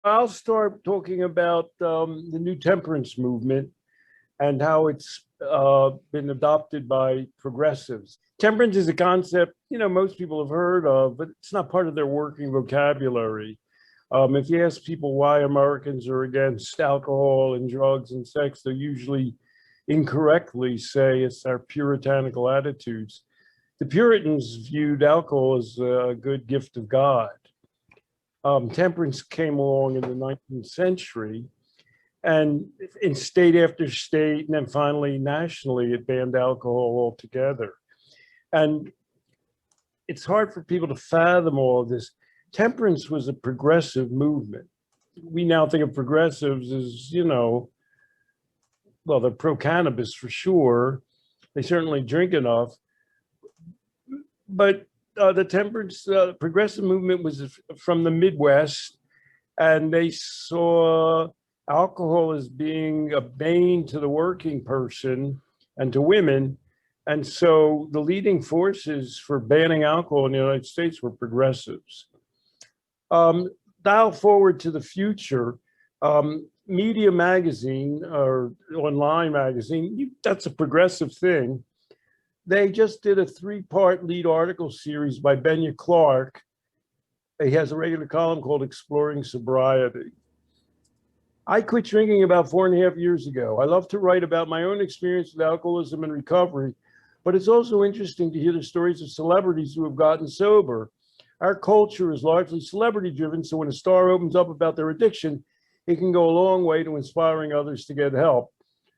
I'll start talking about the new temperance movement and how it's been adopted by progressives. Temperance is a concept, most people have heard of, but it's not part of their working vocabulary. If you ask people why Americans are against alcohol and drugs and sex, they usually incorrectly say it's our puritanical attitudes. The Puritans viewed alcohol as a good gift of God. Temperance came along in the 19th century, and in state after state, and then finally nationally, it banned alcohol altogether. And it's hard for people to fathom all of this. Temperance was a progressive movement. We now think of progressives as, well, they're pro-cannabis for sure. They certainly drink enough. But the temperance progressive movement was from the Midwest, and they saw alcohol as being a bane to the working person and to women. And so the leading forces for banning alcohol in the United States were progressives. Dial forward to the future, Media Magazine or online magazine, that's a progressive thing. They just did a 3-part lead article series by Benya Clark. He has a regular column called Exploring Sobriety. I quit drinking about 4.5 years ago. I love to write about my own experience with alcoholism and recovery, but it's also interesting to hear the stories of celebrities who have gotten sober. Our culture is largely celebrity driven, so when a star opens up about their addiction, it can go a long way to inspiring others to get help.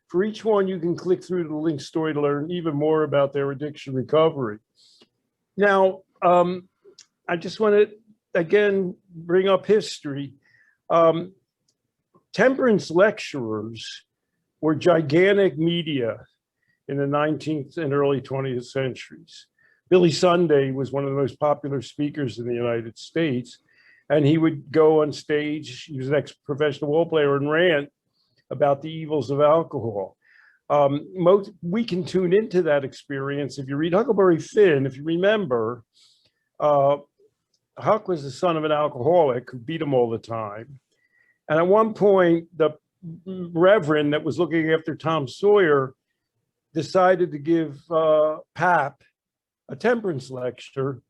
For each one, you can click through to the link story to learn even more about their addiction recovery. Now, I just want to, again, bring up history. Temperance lecturers were gigantic media in the 19th and early 20th centuries. Billy Sunday was one of the most popular speakers in the United States, and he would go on stage, he was an ex-professional ball player, and rant about the evils of alcohol. We can tune into that experience. If you read Huckleberry Finn, if you remember, Huck was the son of an alcoholic who beat him all the time. And at one point, the reverend that was looking after Tom Sawyer decided to give Pap a temperance lecture,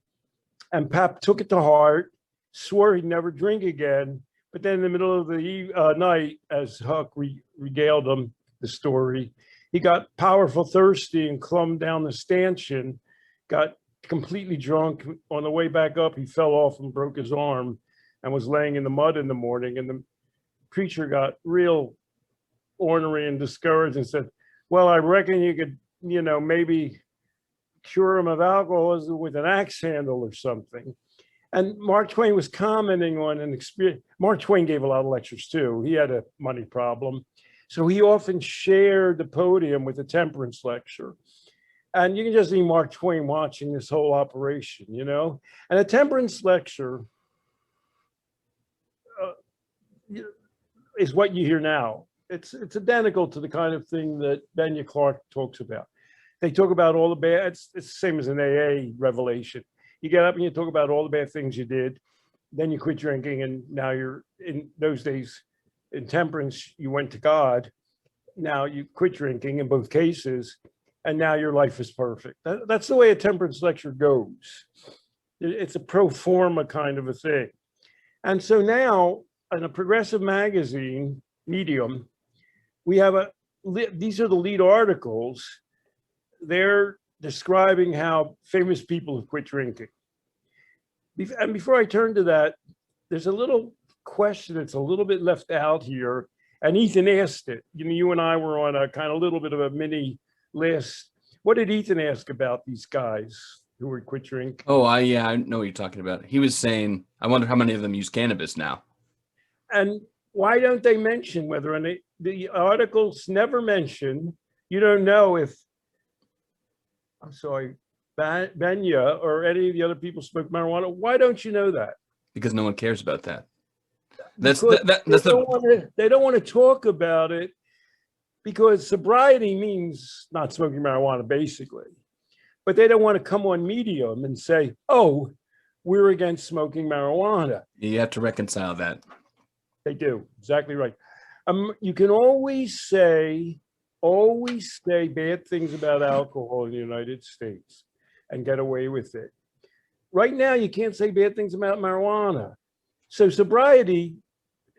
and Pap took it to heart, swore he'd never drink again. But then in the middle of the night, as Huck regaled him the story, he got powerful thirsty and clumbed down the stanchion, got completely drunk. On the way back up, he fell off and broke his arm and was laying in the mud in the morning. And the preacher got real ornery and discouraged and said, well, I reckon you could, maybe cure him of alcoholism with an axe handle or something. And Mark Twain was commenting on an experience. Mark Twain gave a lot of lectures too. He had a money problem. So he often shared the podium with a temperance lecture. And you can just see Mark Twain watching this whole operation, And a temperance lecture is what you hear now. It's identical to the kind of thing that Benya Clark talks about. They talk about all the bad, it's the same as an AA revelation. You get up and you talk about all the bad things you did, then you quit drinking, and now you're, in those days, in temperance, you went to God. Now you quit drinking in both cases, and now your life is perfect. That's the way a temperance lecture goes. It's a pro forma kind of a thing. And so now, in a progressive magazine, Medium, we have these are the lead articles. They're describing how famous people have quit drinking. And before I turn to that, there's a little question that's a little bit left out here. And Ethan asked it. You and I were on a kind of little bit of a mini list. What did Ethan ask about these guys who were quit drinking? Oh, I know what you're talking about. He was saying, I wonder how many of them use cannabis now. And why don't they mention whether the articles never mention, you don't know if, I'm sorry, Benya or any of the other people smoke marijuana. Why don't you know that? Because no one cares about that. They don't want to talk about it because sobriety means not smoking marijuana, basically. But they don't want to come on Medium and say, oh, we're against smoking marijuana. You have to reconcile that. They do. Exactly right. You can always say bad things about alcohol in the United States and get away with it. Right now, you can't say bad things about marijuana. So sobriety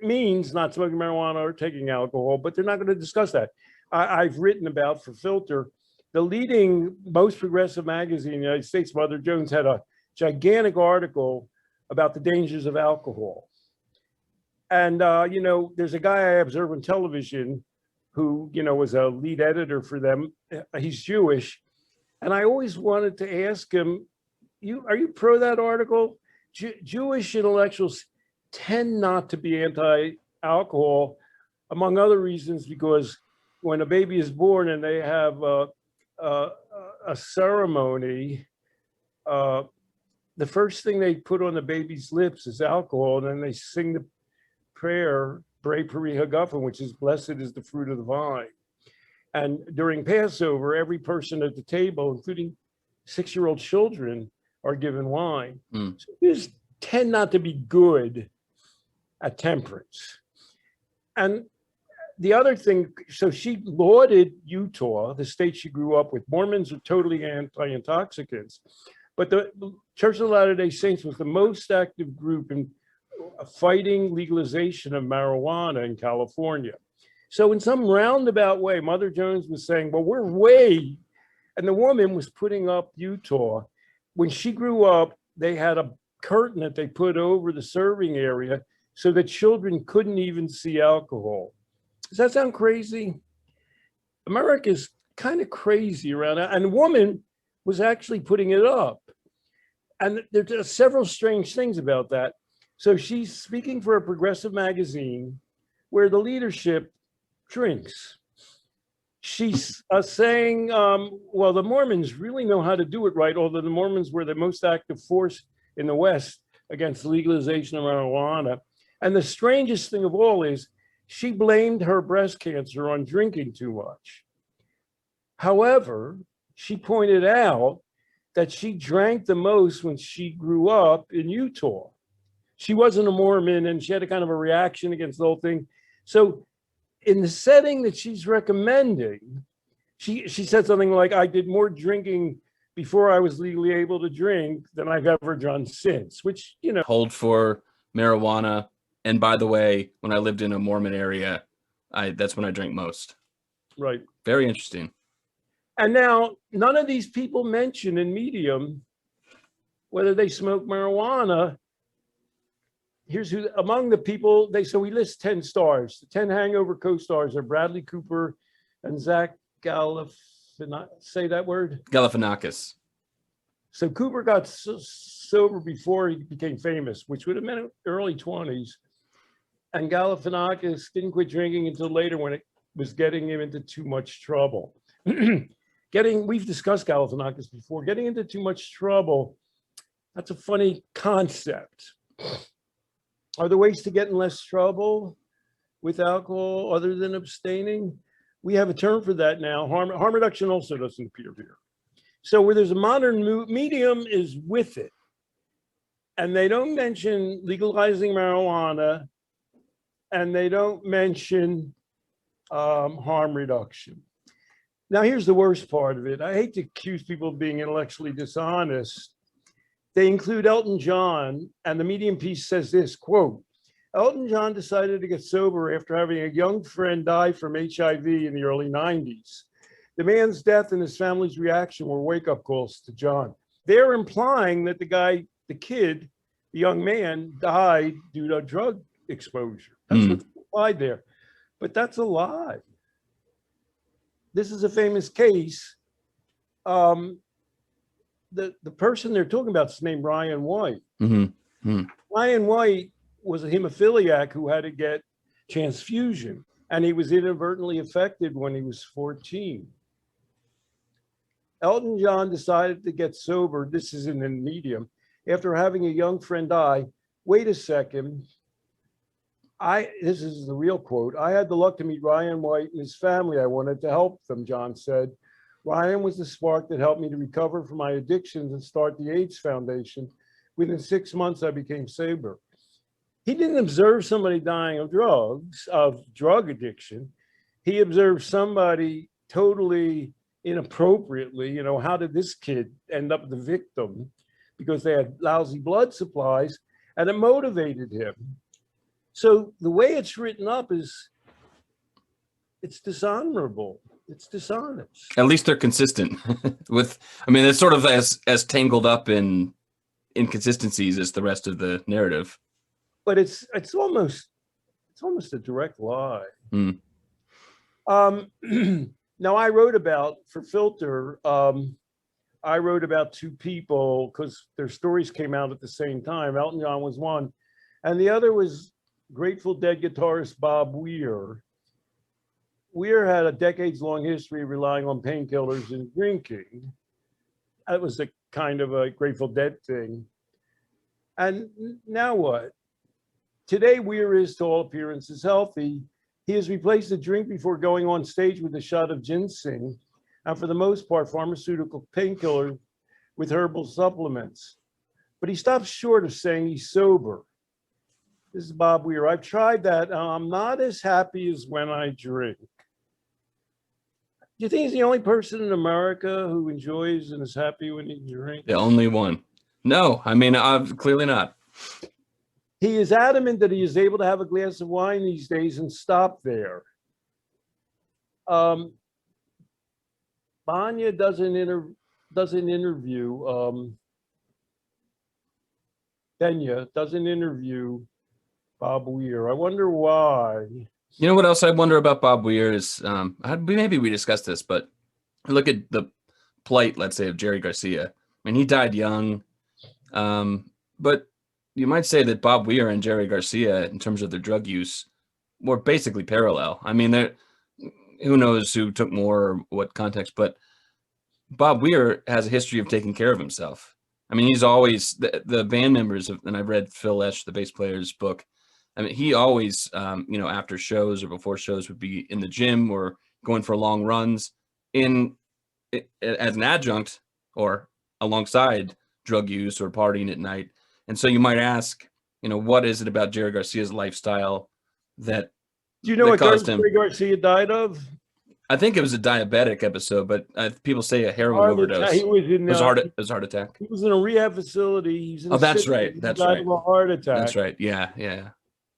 means not smoking marijuana or taking alcohol, but they're not going to discuss that. I've written about for Filter, the leading most progressive magazine in the United States, Mother Jones, had a gigantic article about the dangers of alcohol. And, there's a guy I observe on television who, was a lead editor for them. He's Jewish. And I always wanted to ask him, are you pro that article? Jewish intellectuals tend not to be anti-alcohol, among other reasons, because when a baby is born and they have a ceremony, the first thing they put on the baby's lips is alcohol, and then they sing the prayer, Bre Peri Hagafen, which is blessed is the fruit of the vine. And during Passover, every person at the table, including 6-year-old children, are given wine. So Jews tend not to be good at temperance. And the other thing, so she lauded Utah, the state she grew up with. Mormons are totally anti-intoxicants, but the Church of Latter-day Saints was the most active group in fighting legalization of marijuana in California. So in some roundabout way, Mother Jones was saying, well, we're way, and the woman was putting up Utah. When she grew up, they had a curtain that they put over the serving area so that children couldn't even see alcohol. Does that sound crazy? America's kind of crazy around that. And the woman was actually putting it up. And there's several strange things about that. So she's speaking for a progressive magazine where the leadership drinks. She's saying, well, the Mormons really know how to do it right, although the Mormons were the most active force in the West against legalization of marijuana. And the strangest thing of all is she blamed her breast cancer on drinking too much. However, she pointed out that she drank the most when she grew up in Utah. She wasn't a Mormon, and she had a kind of a reaction against the whole thing. So in the setting that she's recommending, she said something like, I did more drinking before I was legally able to drink than I've ever done since, which, Hold for marijuana. And by the way, when I lived in a Mormon area, that's when I drank most. Right. Very interesting. And now none of these people mention in Medium whether they smoke marijuana. Here's who among the people so we list 10 stars. The 10 hangover co-stars are Bradley Cooper and Zach say that word? Galifianakis. So Cooper got sober before he became famous, which would have meant early 20s. And Galifianakis didn't quit drinking until later when it was getting him into too much trouble. We've discussed Galifianakis before. Getting into too much trouble, that's a funny concept. Are there ways to get in less trouble with alcohol other than abstaining? We have a term for that now. Harm reduction also doesn't appear here. So where there's a modern Medium is with it. And they don't mention legalizing marijuana, and they don't mention harm reduction. Now, here's the worst part of it. I hate to accuse people of being intellectually dishonest. They include Elton John, and the Medium piece says this, quote, Elton John decided to get sober after having a young friend die from HIV in the early 90s. The man's death and his family's reaction were wake-up calls to John. They're implying that the young man, died due to drug exposure. That's what's implied there. But that's a lie. This is a famous case. The person they're talking about is named Ryan White. Ryan White was a hemophiliac who had to get transfusion, and he was inadvertently affected when he was 14. Elton John decided to get sober. This is in the Medium. After having a young friend die. Wait a second. This is the real quote. I had the luck to meet Ryan White and his family. I wanted to help them, John said. Ryan was the spark that helped me to recover from my addictions and start the AIDS Foundation. Within 6 months, I became sober. he didn't observe somebody dying of drug addiction. He observed somebody totally inappropriately, you know, how did this kid end up the victim? Because they had lousy blood supplies, and it motivated him. So the way it's written up is, it's dishonorable. It's dishonest. At least they're consistent with, I mean, it's sort of as tangled up in inconsistencies as the rest of the narrative. But it's almost a direct lie. Mm. Now I wrote about, for Filter, I wrote about two people because their stories came out at the same time. Elton John was one, and the other was Grateful Dead guitarist Bob Weir. Weir had a decades-long history of relying on painkillers and drinking. That was a kind of a Grateful Dead thing. And now what? Today, Weir is, to all appearances, healthy. He has replaced the drink before going on stage with a shot of ginseng, and for the most part, pharmaceutical painkillers with herbal supplements. But he stops short of saying he's sober. This is Bob Weir. I've tried that, and I'm not as happy as when I drink. Do you think he's the only person in America who enjoys and is happy when he drinks? The only one. No, I mean, clearly not. He is adamant that he is able to have a glass of wine these days and stop there. Banya does an interview, Benya does an interview Bob Weir. I wonder why. You know what else I wonder about Bob Weir is, maybe we discussed this, but look at the plight, let's say, of Jerry Garcia. I mean, he died young, but you might say that Bob Weir and Jerry Garcia, in terms of their drug use, were basically parallel. I mean, who knows who took more or what context, but Bob Weir has a history of taking care of himself. I mean, he's always, the band members, and I've read Phil Lesh, the bass player's book. I mean, he always, you know, after shows or before shows would be in the gym or going for long runs as an adjunct or alongside drug use or partying at night. And so you might ask, you know, what is it about Jerry Garcia's lifestyle that do you know what caused him? Jerry Garcia died of? I think it was a diabetic episode, but people say a heroin overdose. He was in it was a heart attack. He was in a rehab facility. He was in that's right. That's died right. of a heart attack. That's right. Yeah, yeah.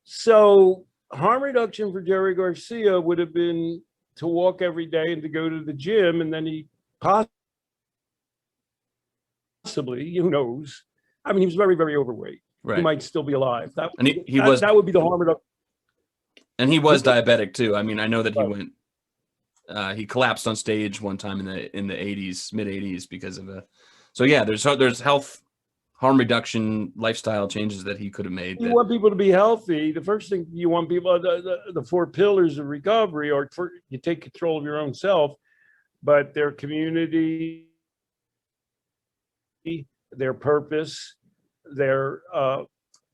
So harm reduction for Jerry Garcia would have been to walk every day and to go to the gym, and then he possibly, who knows? I mean, he was very, very overweight. Right. He might still be alive. That would be the harm reduction. And he was diabetic too. I mean, I know that he went. He collapsed on stage one time in the 80s, mid 80s, because of so yeah, there's health, harm reduction, lifestyle changes that he could have made. You want people to be healthy. The first thing you want people, the four pillars of recovery, are you take control of your own self, but their community, their purpose, their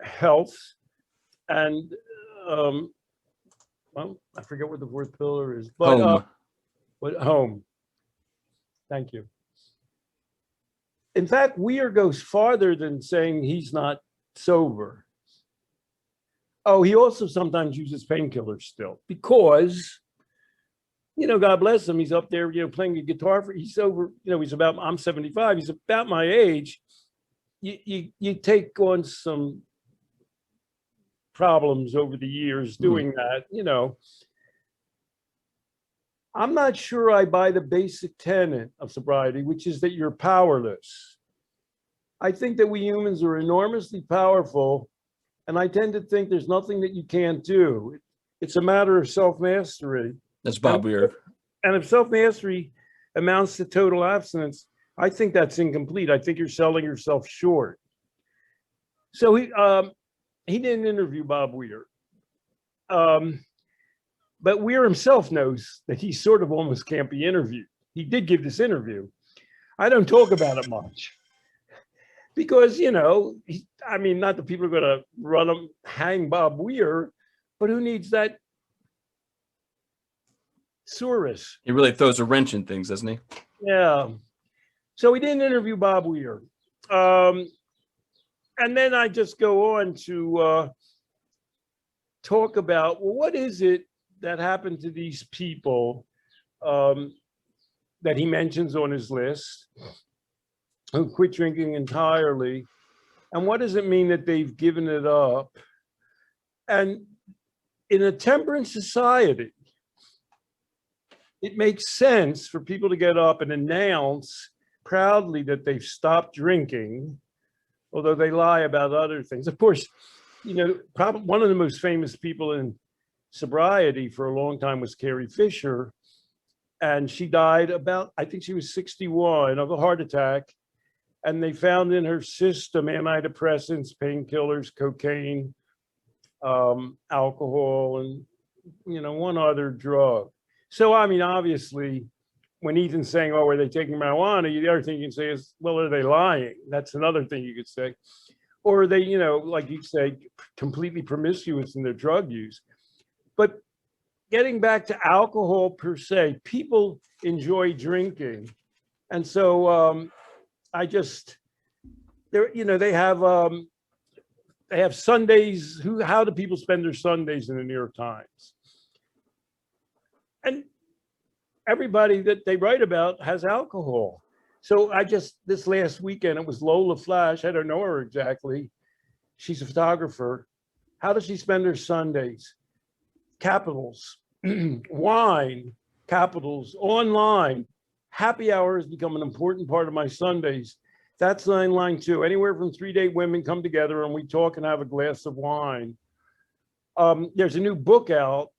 health, and well, I forget what the fourth pillar is, but home. Home. Thank you. In fact, Weir goes farther than saying he's not sober. Oh, he also sometimes uses painkillers still because, you know, God bless him, he's up there, you know, playing a guitar he's over, you know, I'm 75, he's about my age. You take on some problems over the years doing that, you know. I'm not sure I buy the basic tenet of sobriety, which is that you're powerless. I think that we humans are enormously powerful, and I tend to think there's nothing that you can't do. It's a matter of self-mastery. That's Bob Weir. And if self-mastery amounts to total abstinence, I think that's incomplete. I think you're selling yourself short. So he didn't interview Bob Weir. But Weir himself knows that he sort of almost can't be interviewed. He did give this interview. I don't talk about it much because, you know, I mean, not that people are going to hang Bob Weir, but who needs that source? He really throws a wrench in things, doesn't he? Yeah. So we didn't interview Bob Weir. And then I just go on to talk about, well, what is it that happened to these people that he mentions on his list who quit drinking entirely? And what does it mean that they've given it up? And in a temperance society, it makes sense for people to get up and announce proudly that they've stopped drinking, although they lie about other things. Of course, you know, probably one of the most famous people in sobriety for a long time was Carrie Fisher. And she died about, I think she was 61 of a heart attack. And they found in her system antidepressants, painkillers, cocaine, alcohol, and, you know, one other drug. So, I mean, obviously, when Ethan's saying, oh, were they taking marijuana? The other thing you can say is, well, are they lying? That's another thing you could say. Or are they, you know, like you say, completely promiscuous in their drug use? But getting back to alcohol per se, people enjoy drinking. And so I just, there, you know, they have Sundays. How do people spend their Sundays in the New York Times? And everybody that they write about has alcohol. So this last weekend, it was Lola Flash. I don't know her exactly. She's a photographer. How does she spend her Sundays? Capitals, wine, capitals, online. Happy hour has become an important part of my Sundays. That's line 2. Anywhere from 3 to 8 women come together and we talk and have a glass of wine. There's a new book out,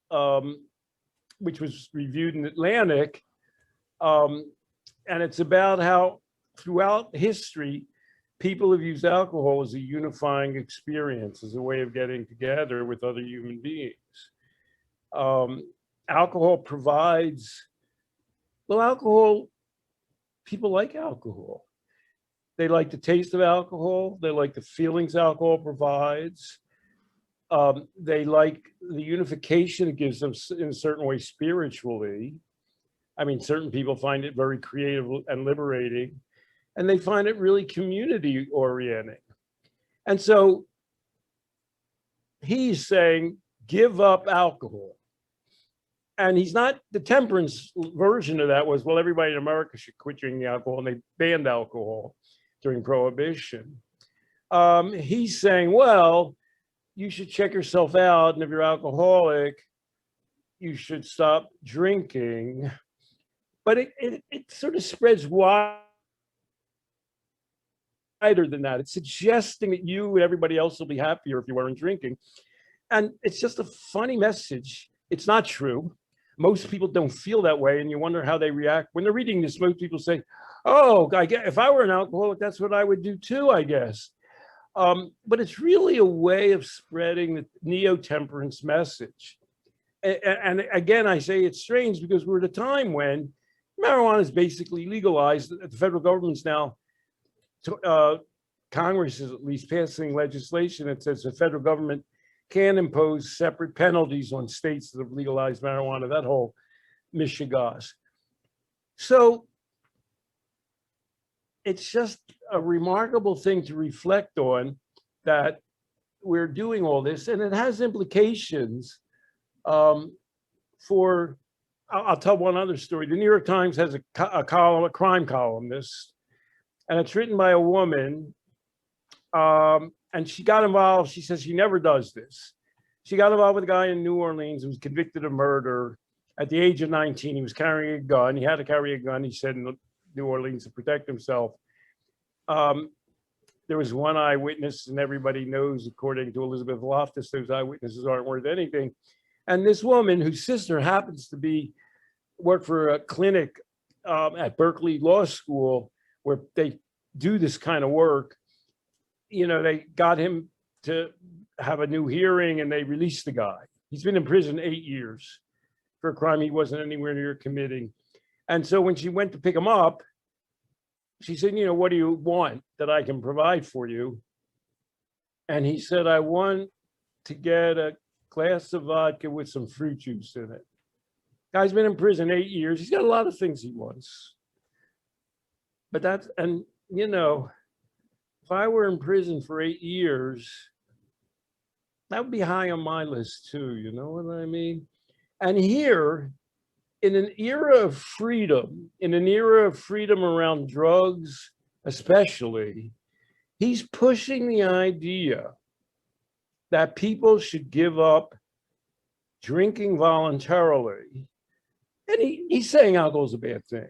which was reviewed in Atlantic. And it's about how throughout history, people have used alcohol as a unifying experience, as a way of getting together with other human beings. Alcohol provides, people like alcohol. They like the taste of alcohol. They like the feelings alcohol provides. They like the unification it gives them in a certain way spiritually. I mean, certain people find it very creative and liberating, and they find it really community orienting. And so he's saying, give up alcohol. And he's not, the temperance version of that was, well, everybody in America should quit drinking alcohol, and they banned alcohol during Prohibition. He's saying, well, you should check yourself out, and if you're alcoholic, you should stop drinking. But it sort of spreads wider than that. It's suggesting that you and everybody else will be happier if you weren't drinking. And it's just a funny message. It's not true. Most people don't feel that way, and you wonder how they react. When they're reading this, most people say, oh, I guess if I were an alcoholic, that's what I would do too, I guess. But it's really a way of spreading the neo-temperance message. And again, I say it's strange because we're at a time when marijuana is basically legalized. The federal government's now, Congress is at least passing legislation that says the federal government can impose separate penalties on states that have legalized marijuana, that whole mishigas. So it's just a remarkable thing to reflect on, that we're doing all this, and it has implications for, I'll tell one other story. The New York Times has a crime columnist, and it's written by a woman, and she got involved. She says she never does this. She got involved with a guy in New Orleans who was convicted of murder. At the age of 19, he was carrying a gun. He had to carry a gun, he said, in New Orleans to protect himself. There was one eyewitness, and everybody knows, according to Elizabeth Loftus, those eyewitnesses aren't worth anything. And this woman, whose sister happens to work for a clinic at Berkeley Law School, where they do this kind of work, you know, they got him to have a new hearing, and they released the guy. He's been in prison 8 years for a crime he wasn't anywhere near committing. And so when she went to pick him up, she said, you know, what do you want that I can provide for you? And he said, I want to get a glass of vodka with some fruit juice in it. Guy's been in prison 8 years. He's got a lot of things he wants. But that's, and you know, if I were in prison for 8 years, that would be high on my list too. You know what I mean? And here, in an era of freedom, around drugs, especially, he's pushing the idea that people should give up drinking voluntarily. And he's saying alcohol is a bad thing.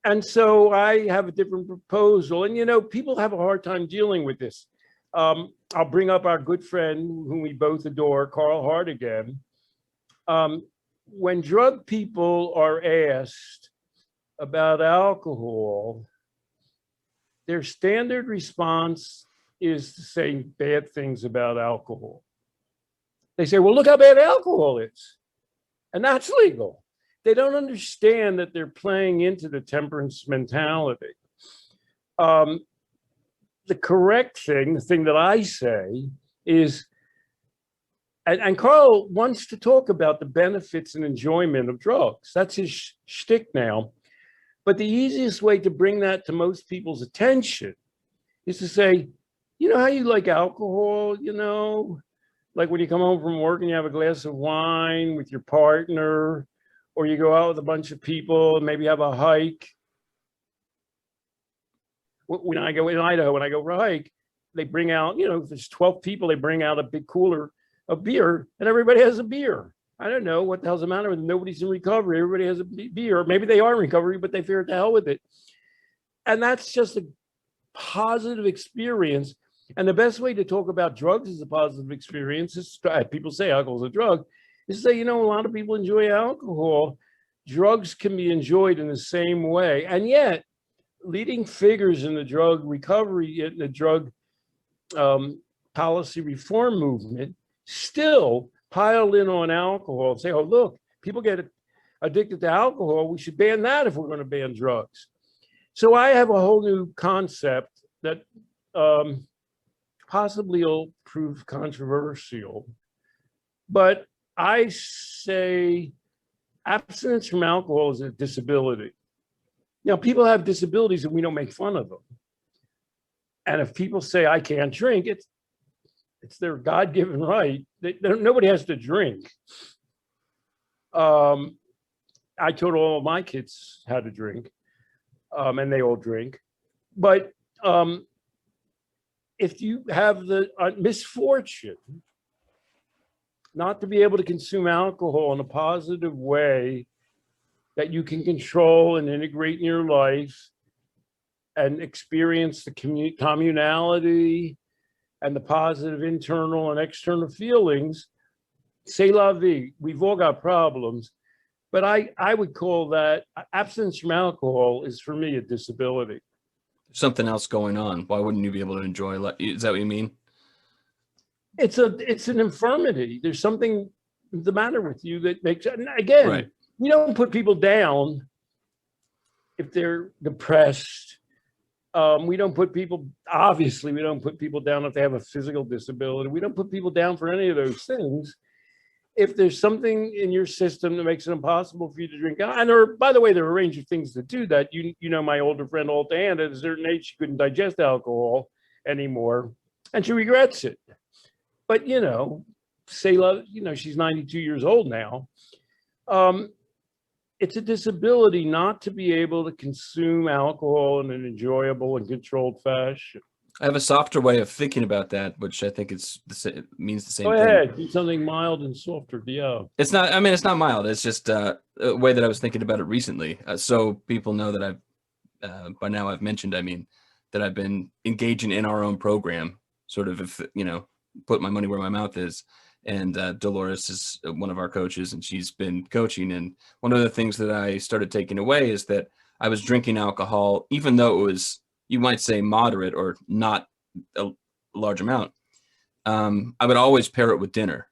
And so I have a different proposal. And, you know, people have a hard time dealing with this. I'll bring up our good friend, whom we both adore, Carl Hart again. When drug people are asked about alcohol, their standard response is to say bad things about alcohol. They say, well, look how bad alcohol is. And that's legal. They don't understand that they're playing into the temperance mentality. The correct thing, the thing that I say is, and Carl wants to talk about the benefits and enjoyment of drugs. That's his shtick now. But the easiest way to bring that to most people's attention is to say, you know how you like alcohol, you know, like when you come home from work and you have a glass of wine with your partner, or you go out with a bunch of people and maybe have a hike. When I go in Idaho, when I go for a hike, they bring out, you know, if there's 12 people, they bring out a big cooler of beer and everybody has a beer. I don't know what the hell's the matter with them. Nobody's in recovery. Everybody has a beer. Maybe they are in recovery, but they figure to hell with it. And that's just a positive experience. And the best way to talk about drugs as a positive experience is, people say alcohol is a drug, is to say, you know, a lot of people enjoy alcohol. Drugs can be enjoyed in the same way. And yet, leading figures in the drug recovery, in the drug policy reform movement, still pile in on alcohol and say, oh, look, people get addicted to alcohol. We should ban that if we're going to ban drugs. So I have a whole new concept that possibly will prove controversial. But I say abstinence from alcohol is a disability. Now, people have disabilities and we don't make fun of them. And if people say, I can't drink, it's their God-given right. Nobody has to drink. I taught all of my kids how to drink, and they all drink. But if you have the misfortune not to be able to consume alcohol in a positive way that you can control and integrate in your life and experience the communality and the positive internal and external feelings, c'est la vie. We've all got problems, but I would call that abstinence from alcohol is for me a disability. Something else going on. Why wouldn't you be able to enjoy? Is that what you mean? It's an infirmity. There's something the matter with you that makes, again, right. We don't put people down if they're depressed. We don't put people, obviously, we don't put people down if they have a physical disability. We don't put people down for any of those things. If there's something in your system that makes it impossible for you to drink, and by the way, there are a range of things that do that. You know, my older friend, Alta Ann, at a certain age, she couldn't digest alcohol anymore, and she regrets it. But, you know, she's 92 years old now. It's a disability not to be able to consume alcohol in an enjoyable and controlled fashion. I have a softer way of thinking about that, which I think it means the same thing. Go ahead, do something mild and softer. Yeah. It's not, I mean, it's not mild. It's just a way that I was thinking about it recently. So people know that by now I've mentioned, I mean, that I've been engaging in our own program, sort of, if, you know, put my money where my mouth is. And Dolores is one of our coaches, and she's been coaching. And one of the things that I started taking away is that I was drinking alcohol, even though it was, you might say, moderate or not a large amount. I would always pair it with dinner.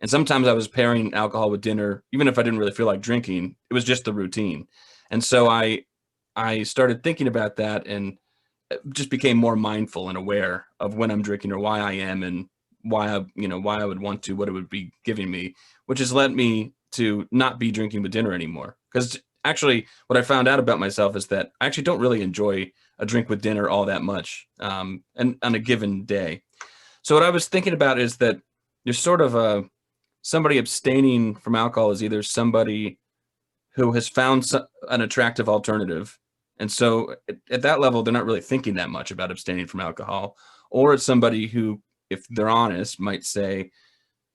And sometimes I was pairing alcohol with dinner, even if I didn't really feel like drinking. It was just the routine. And so I started thinking about that and just became more mindful and aware of when I'm drinking or why I am and why I would want to, what it would be giving me, which has led me to not be drinking with dinner anymore. Because actually what I found out about myself is that I actually don't really enjoy a drink with dinner all that much, and on a given day. So what I was thinking about is that you're sort of somebody abstaining from alcohol is either somebody who has found an attractive alternative. And so at that level, they're not really thinking that much about abstaining from alcohol. Or it's somebody who, if they're honest, might say,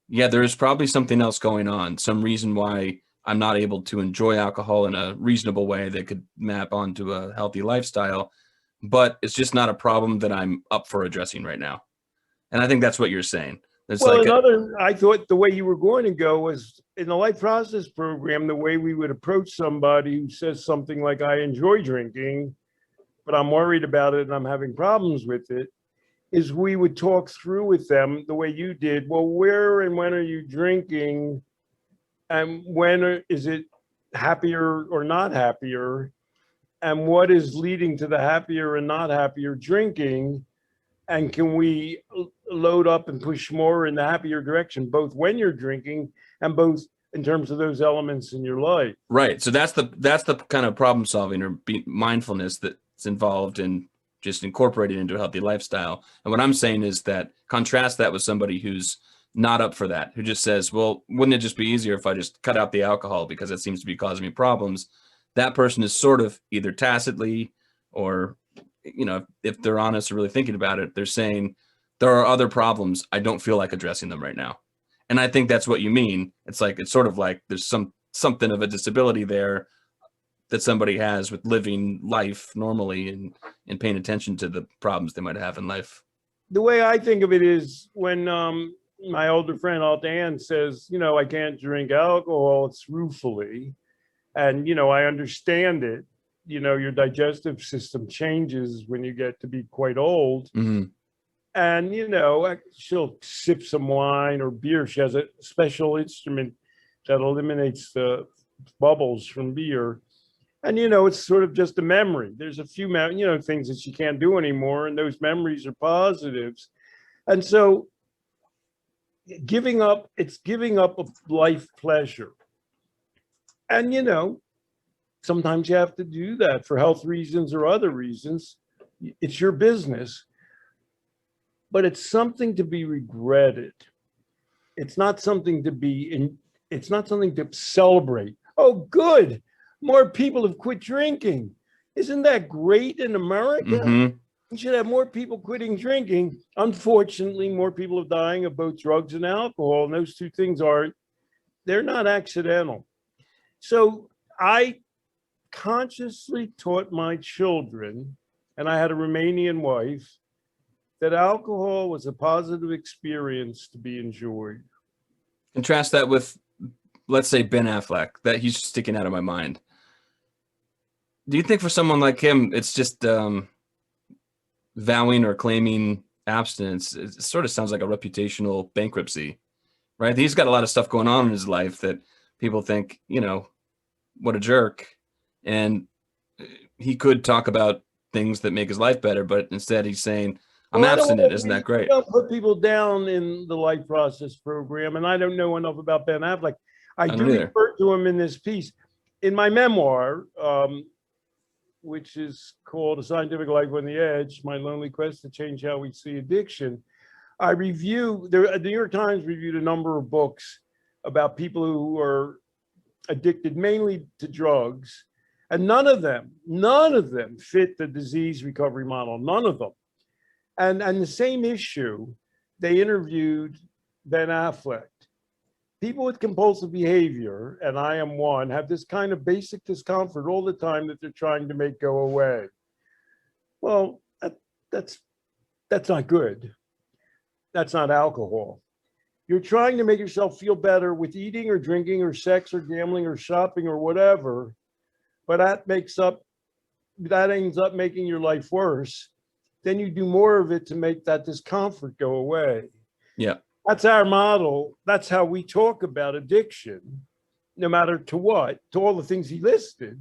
yeah, there is probably something else going on, some reason why I'm not able to enjoy alcohol in a reasonable way that could map onto a healthy lifestyle, but it's just not a problem that I'm up for addressing right now. And I think that's what you're saying. It's Well, like I thought the way you were going to go was in the life process program, the way we would approach somebody who says something like, I enjoy drinking, but I'm worried about it and I'm having problems with it, is we would talk through with them the way you did. Well, where and when are you drinking? And when is it happier or not happier? And what is leading to the happier and not happier drinking? And can we load up and push more in the happier direction, both when you're drinking and both in terms of those elements in your life? right. So that's the kind of problem solving or mindfulness that's involved in just incorporating into a healthy lifestyle. And what I'm saying is that contrast that with somebody who's not up for that, who just says, well, wouldn't it just be easier if I just cut out the alcohol because it seems to be causing me problems? That person is sort of either tacitly or, if they're honest or really thinking about it, they're saying there are other problems. I don't feel like addressing them right now. And I think that's what you mean. It's sort of like there's something of a disability there that somebody has with living life normally and paying attention to the problems they might have in life. The way I think of it is when my older friend Aunt Ann says, I can't drink alcohol, it's ruefully. And, I understand it. Your digestive system changes when you get to be quite old. Mm-hmm. And, she'll sip some wine or beer. She has a special instrument that eliminates the bubbles from beer. And, it's sort of just a memory. There's a few, things that she can't do anymore. And those memories are positives. And so it's giving up of life pleasure. And, sometimes you have to do that for health reasons or other reasons. It's your business. But it's something to be regretted. It's not something to it's not something to celebrate. Oh, good. More people have quit drinking. Isn't that great in America? Mm-hmm. We should have more people quitting drinking. Unfortunately, more people are dying of both drugs and alcohol. And those two things they're not accidental. So I consciously taught my children, and I had a Romanian wife, that alcohol was a positive experience to be enjoyed. Contrast that with, let's say, Ben Affleck, that he's sticking out of my mind. Do you think for someone like him, it's just vowing or claiming abstinence? It sort of sounds like a reputational bankruptcy, right? He's got a lot of stuff going on in his life that people think, what a jerk. And he could talk about things that make his life better, but instead he's saying, I'm abstinent. Isn't that great? Don't put people down in the life process program. And I don't know enough about Ben Affleck. I do refer to him in this piece. In my memoir, which is called A Scientific Life on the Edge, My Lonely Quest to Change How We See Addiction, the New York Times reviewed a number of books about people who are addicted mainly to drugs. And none of them fit the disease recovery model, none of them. And the same issue, they interviewed Ben Affleck. People with compulsive behavior, and I am one, have this kind of basic discomfort all the time that they're trying to make go away. Well, that's not good. That's not alcohol. You're trying to make yourself feel better with eating or drinking or sex or gambling or shopping or whatever, but that ends up making your life worse. Then you do more of it to make that discomfort go away. Yeah. That's our model. That's how we talk about addiction, no matter to what, to all the things he listed.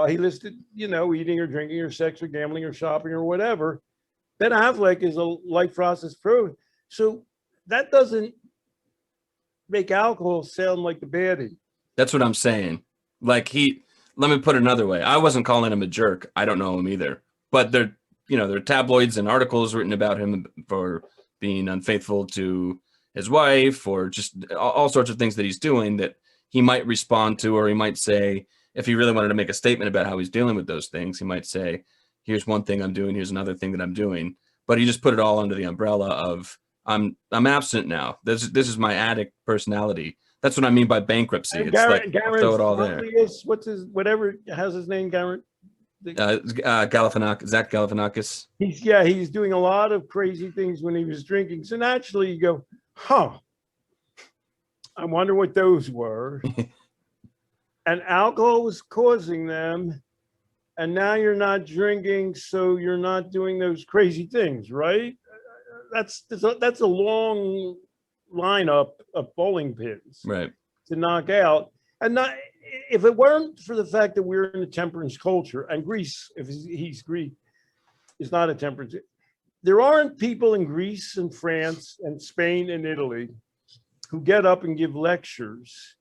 He listed, eating or drinking or sex or gambling or shopping or whatever. Ben Affleck is a life process pro. So that doesn't make alcohol sound like the baddie. That's what I'm saying. Let me put it another way. I wasn't calling him a jerk. I don't know him either. But there are tabloids and articles written about him for being unfaithful to his wife, or just all sorts of things that he's doing that he might respond to, or he might say, if he really wanted to make a statement about how he's dealing with those things, he might say, here's one thing I'm doing, here's another thing that I'm doing. But he just put it all under the umbrella of, I'm abstinent now. This is my addict personality. That's what I mean by bankruptcy. And It's Garrett, like, throw it all there. what's his, whatever, how's his name, Garrett? Zach Galifianakis. He's doing a lot of crazy things when he was drinking. So naturally you go, huh, I wonder what those were. And alcohol was causing them. And now you're not drinking, so you're not doing those crazy things, right? That's a long lineup of bowling pins, right, to knock out. And not, if it weren't for the fact that we're in a temperance culture, and Greece, if he's Greek, is not a temperance. There aren't people in Greece and France and Spain and Italy who get up and give lectures.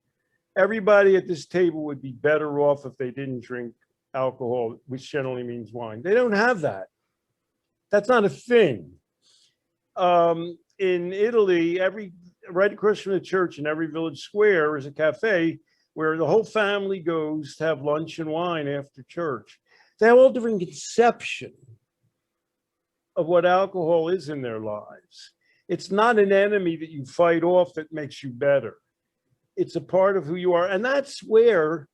Everybody at this table would be better off if they didn't drink alcohol, which generally means wine. They don't have that. That's not a thing. In Italy, right across from the church in every village square is a cafe where the whole family goes to have lunch and wine after church. They have all different conception of what alcohol is in their lives. It's not an enemy that you fight off that makes you better. It's a part of who you are. And that's where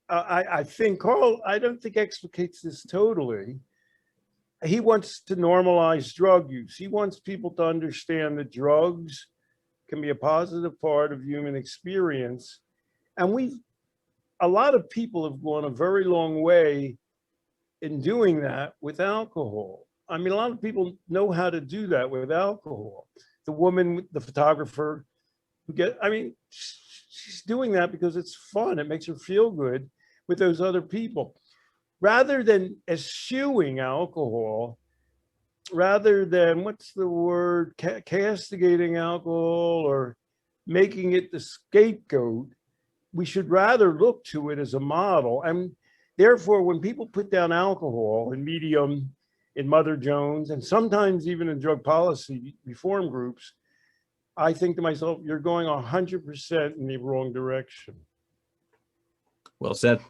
I think Carl, I don't think explicates this totally. He wants to normalize drug use. He wants people to understand that drugs can be a positive part of human experience. And a lot of people have gone a very long way in doing that with alcohol. I mean, a lot of people know how to do that with alcohol. The woman, the photographer, she's doing that because it's fun. It makes her feel good with those other people. Rather than eschewing alcohol, rather than, what's the word, castigating alcohol or making it the scapegoat, we should rather look to it as a model. And therefore, when people put down alcohol in Medium, in Mother Jones, and sometimes even in drug policy reform groups, I think to myself, you're going 100% in the wrong direction. Well said.